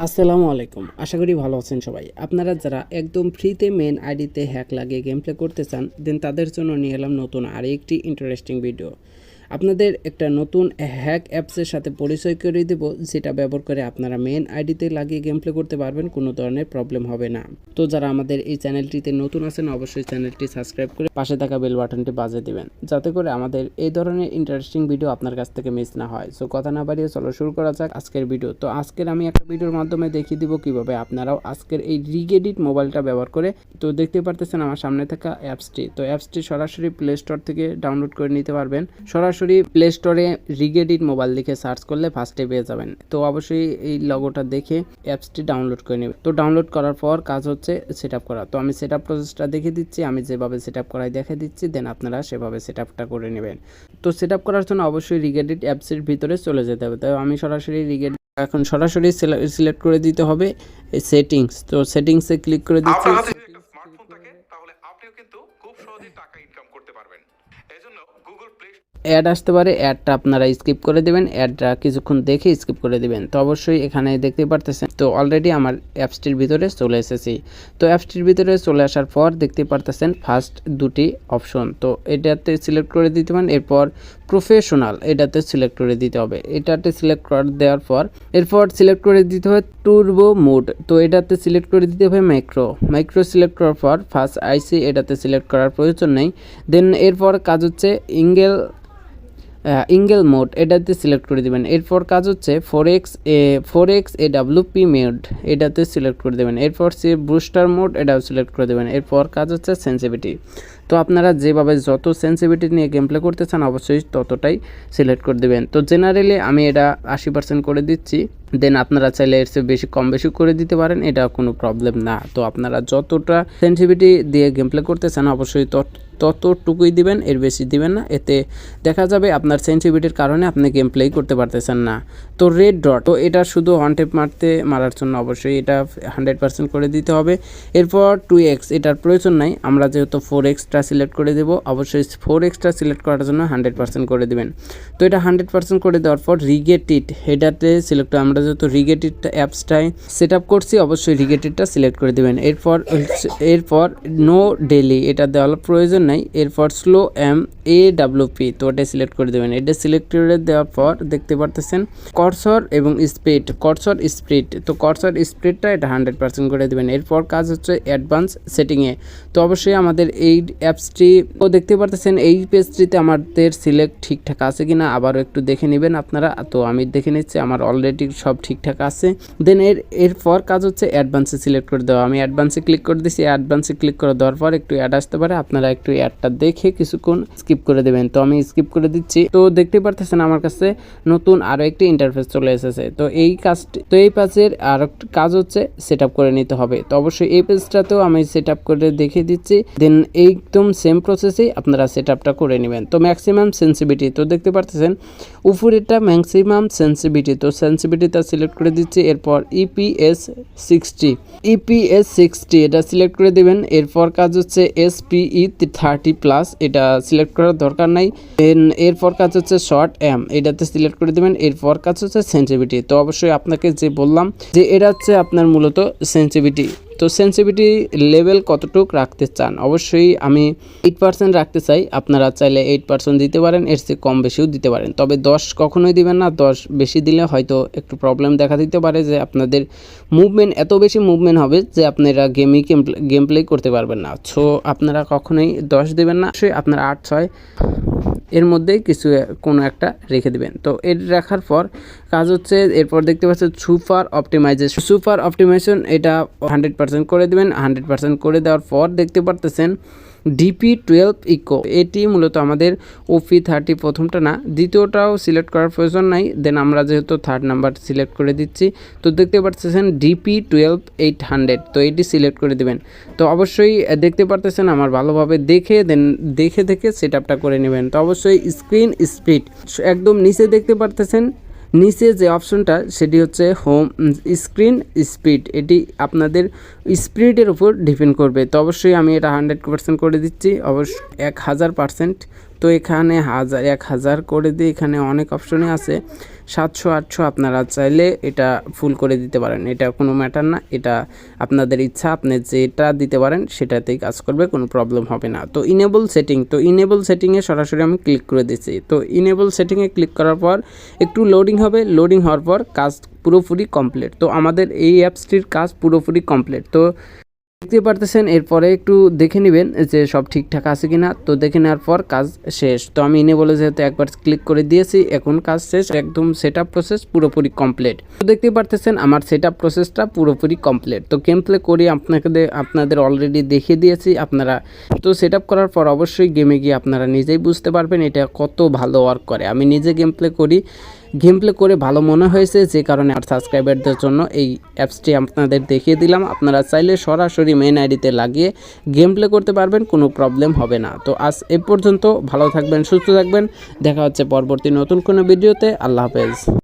আসসালামু আলাইকুম। আশা করি ভালো আছেন সবাই। আপনারা যারা একদম ফ্রিতে মেন আইডিতে হ্যাক লাগিয়ে গেম প্লে করতে চান, দেন তাদের জন্য নিয়ে এলাম নতুন আরেকটি ইন্টারেস্টিং ভিডিও। আপনাদের একটা নতুন হ্যাক অ্যাপসের সাথে পরিচয় করে দেব, যেটা ব্যবহার করে আপনারা মেন আইডিতে লাগিয়ে গেম প্লে করতে পারবেন, কোনো ধরনের প্রবলেম হবে না। তো যারা আমাদের এই চ্যানেলটিতে নতুন আছেন, অবশ্যই চ্যানেলটি সাবস্ক্রাইব করে পাশে থাকা বেল বাটনটি বাজিয়ে দিবেন, যাতে করে আমাদের এই ধরনের ইন্টারেস্টিং ভিডিও আপনার কাছ থেকে মিস না হয়। সো কথা না বাড়িয়ে চলো শুরু করা যাক আজকের ভিডিও। তো আজকের আমি একটা ভিডিওর মাধ্যমে দেখিয়ে দিব কিভাবে আপনারাও আজকের এই রিগেডিট মোবাইলটা ব্যবহার করে, তো দেখতে পারতেছেন আমার সামনে থাকা অ্যাপসটি। তো অ্যাপসটি সরাসরি প্লে স্টোর থেকে ডাউনলোড করে নিতে পারবেন। সরাসরি প্লে স্টোরে রিগেডিট মোবাইল লিখে সার্চ করলে ফার্স্টে পেয়ে যাবেন। তো অবশ্যই এই লগোটা দেখে অ্যাপসটি ডাউনলোড করে নেবেন। তো ডাউনলোড করার পর কাজ হচ্ছে সেট আপ করা। তো আমি সেট আপ প্রসেসটা দেখে দিচ্ছি, আমি যেভাবে সেট আপ করাই দেখে দিচ্ছি, দেন আপনারা সেভাবে সেট আপটা করে নেবেন। তো সেট আপ করার জন্য অবশ্যই রিগেডিট অ্যাপসের ভিতরে চলে যেতে হবে। তো আমি সরাসরি রিগেডিট এখন সরাসরি সিলেক্ট করে দিতে হবে সেটিংস। তো সেটিংসে ক্লিক করে দিচ্ছি। স্মার্টফোন থাকে তাহলে আপনিও কিন্তু খুব সহজেই টাকা ইনকাম করতে পারবেন। এজন্য গুগল প্লে অ্যাড আসতে পারে, অ্যাডটা আপনারা স্কিপ করে দেবেন, অ্যাডটা কিছুক্ষণ দেখে স্কিপ করে দিবেন। তো অবশ্যই এখানে দেখতে পারতেছেন, তো অলরেডি আমার অ্যাপসটির ভিতরে চলে এসেছি। তো অ্যাপসটির ভিতরে চলে আসার পর দেখতে পারতেছেন ফার্স্ট দুটি অপশন, তো এটাতে সিলেক্ট করে দিতে পারেন। এরপর প্রফেশনাল এটাতে সিলেক্ট করে দিতে হবে। এটাতে সিলেক্ট করে দেওয়ার পর এরপর সিলেক্ট করে দিতে হবে টুরবো মোড। তো এটাতে সিলেক্ট করে দিতে হবে মাইক্রো সিলেক্ট করার পর ফার্স্ট আইসি এটাতে সিলেক্ট করার প্রয়োজন নেই। দেন এরপর কাজ হচ্ছে ইঙ্গেল মোড এটাতে সিলেক্ট করে দিবেন। এরপর কাজ হচ্ছে ফোর এক্স এডাব্লিউপি মোড এটাতে সিলেক্ট করে দেবেন। এরপর বুস্টার মোড এটাও সিলেক্ট করে দেবেন। এরপর কাজ হচ্ছে সেন্সিভিটি। তো আপনারা যেভাবে যত সেন্সিভিটি নিয়ে গেম প্লে করতে চান অবশ্যই ততটাই সিলেক্ট করে দেবেন। তো জেনারেলি আমি এটা 80% করে দিচ্ছি, দেন আপনারা চাইলে এর চেয়ে বেশি কম বেশি করে দিতে পারেন, এটা কোনো প্রবলেম না। তো আপনারা যতটা সেন্সিভিটি দিয়ে গেম প্লে করতে চান অবশ্যই ততটুকুই দিবেন, এর বেশি দিবেন না। এতে দেখা যাবে আপনার সেন্সিভিটির কারণে আপনি গেম প্লেই করতে পারতেছেন না। তো রেড ডট, তো এটা শুধু ওয়ান টেপ মারার জন্য অবশ্যই এটা 100% করে দিতে হবে। এরপর 2x এটার প্রয়োজন নাই, আমরা যেহেতু 4xটা সিলেক্ট করে দেব, অবশ্যই 4xটা সিলেক্ট করার জন্য 100% করে দেবেন। তো এটা 100% করে দেওয়ার পর রিগেডিট এটাতে সিলেক্ট, আমরা যেহেতু রিগেডিট অ্যাপসটাই সেট আপ করছি অবশ্যই রিগেডিটটা সিলেক্ট করে দেবেন। এরপর নো ডেলি এটা দেওয়ার প্রয়োজন নাই। এরপর স্লো MAWP, তো এটা সিলেক্ট করে দেবেন। এটা সিলেক্ট করে দেওয়ার পর দেখতে পারতেছেন কর্সর এবং স্পিড, তো কর্সর স্পিডটা এটা 100% করে দেবেন। এরপর কাজ হচ্ছে অ্যাডভান্স সেটিংয়ে। তো অবশ্যই আমাদের এই অ্যাপসটি তো দেখতে পারতেছেন এই পেজটিতে আমাদের সিলেক্ট ঠিকঠাক আছে কিনা আবারও একটু দেখে নেবেন আপনারা। তো আমি দেখে নিচ্ছি আমার অলরেডি সব ঠিকঠাক আছে। দেন এরপর কাজ হচ্ছে অ্যাডভান্সে সিলেক্ট করে দেওয়া। আমি অ্যাডভান্সে ক্লিক করে দিচ্ছি। অ্যাডভান্সে ক্লিক করে দেওয়ার পর একটু অ্যাড আসতে পারে, আপনারা একটু অ্যাডটা দেখে কিছুক্ষণ স্কিপ করে দেবেন। তো আমি স্কিপ করে দিচ্ছি। তো দেখতে পারতেছেন আমার কাছে নতুন আরও একটি ইন্টারফেস চলে এসেছে। তো এই পেজের আর একটা কাজ হচ্ছে সেট আপ করে নিতে হবে। তো অবশ্যই এই পেজটাতেও আমি সেট আপ করে দেখিয়ে দিচ্ছি, দেন একদম সেম প্রসেসেই আপনারা সেট আপটা করে নেবেন। তো ম্যাক্সিমাম সেন্সিভিটি, তো দেখতে পারতেছেন উপরেরটা ম্যাক্সিমাম সেন্সিভিটি, তো সেন্সিভিটিটা সিলেক্ট করে দিচ্ছি। এরপর EPS 60 এটা সিলেক্ট করে দেবেন। এরপর কাজ হচ্ছে SPE 30+, এটা সিলেক্ট করার দরকার নাই। এরপর কাজ হচ্ছে শর্ট এটাতে সিলেক্ট করে দেবেন। এরপর কাজ হচ্ছে সেন্সিভিটি। তো অবশ্যই আপনাকে যে বললাম যে এটা হচ্ছে আপনার মূলত সেন্সিভিটি। তো সেন্সিভিটি লেভেল কতটুক রাখতে চান, অবশ্যই আমি 8% রাখতে চাই, আপনারা চাইলে 8% দিতে পারেন, এর চেয়ে কম বেশিও দিতে পারেন। তবে 10 কখনোই দিবেন না, 10 বেশি দিলে হয়তো একটু প্রবলেম দেখা দিতে পারে, যে আপনাদের মুভমেন্ট এত বেশি মুভমেন্ট হবে যে আপনারা গেম প্লে করতে পারবেন না। সো আপনারা কখনোই 10 দেবেন না, অবশ্যই আপনারা 8-6 এর মধ্যেই কিছু কোনো একটা রেখে দেবেন। তো এর রাখার পর কাজ হচ্ছে এরপর দেখতে পাচ্ছেন সুপার অপটিমাইজেশন এটা 100% করে দেবেন। 100% করে দেওয়ার পর দেখতে পারতেছেন DP12 ইকো, এটি মূলত আমাদের OP30 প্রথমটা না, দ্বিতীয়টাও সিলেক্ট করার প্রয়োজন নাই। দেন আমরা যেহেতু থার্ড নাম্বার সিলেক্ট করে দিচ্ছি, তো দেখতে পাচ্ছেন DP12 800, তো এটি সিলেক্ট করে দেবেন। তো অবশ্যই দেখতে পারতেছেন আমার ভালোভাবে দেখে সেট আপটা করে নেবেন। তো অবশ্যই স্ক্রিন স্পিড একদম নিচে দেখতে পারতেছেন, নিচে যে অপশনটা সেটি হচ্ছে হোম স্ক্রিন স্পিড, এটি আপনাদের স্পিডের উপর ডিপেন্ড করবে। তো অবশ্যই আমি এটা 100% করে দিচ্ছি, অবশ্যই 1000% তো এখানে 1000 করে দিয়ে এখানে অনেক অপশনই আছে, 700 800 আপনারা চাইলে এটা ফুল করে দিতে পারেন, এটা কোনো ম্যাটার না, এটা আপনাদের ইচ্ছা, আপনি যেটা দিতে পারেন সেটাতেই কাজ করবে, কোনো প্রবলেম হবে না। তো ইনেবল সেটিংয়ে সরাসরি আমি ক্লিক করে দিচ্ছি। তো ইনেবল সেটিংয়ে ক্লিক করার পর একটু লোডিং হবে, লোডিং হওয়ার পর কাজ পুরোপুরি কমপ্লিট। তো আমাদের এই অ্যাপসটির কাজ পুরোপুরি কমপ্লিট। তো দেখতে পারতেছেন, এরপরে একটু দেখে নেবেন যে সব ঠিকঠাক আছে কিনা। তো দেখে নেওয়ার পর কাজ শেষ। তো আমি বলে যেহেতু একবার ক্লিক করে দিয়েছি, এখন কাজ শেষ, একদম সেটআপ প্রসেস পুরোপুরি কমপ্লিট। তো দেখতে পারতেছেন আমার সেটআপ প্রসেসটা পুরোপুরি কমপ্লিট। তো গেম প্লে করি আপনাদের অলরেডি দেখিয়ে দিয়েছি আপনারা। তো সেটআপ করার পর অবশ্যই গেমে গিয়ে আপনারা নিজেই বুঝতে পারবেন এটা কত ভালো ওয়ার্ক করে। আমি নিজে গেম প্লে করে ভালো মনে হয়েছে, যে কারণে আর সাবস্ক্রাইবারদের জন্য এই অ্যাপসটি আপনাদের দেখিয়ে দিলাম। আপনারা চাইলে সরাসরি মেইন আইডিতে লাগিয়ে গেম প্লে করতে পারবেন, কোনো প্রবলেম হবে না। তো আজ এ পর্যন্ত, ভালো থাকবেন, সুস্থ থাকবেন, দেখা হচ্ছে পরবর্তী নতুন কোনো ভিডিওতে। আল্লাহ হাফেজ।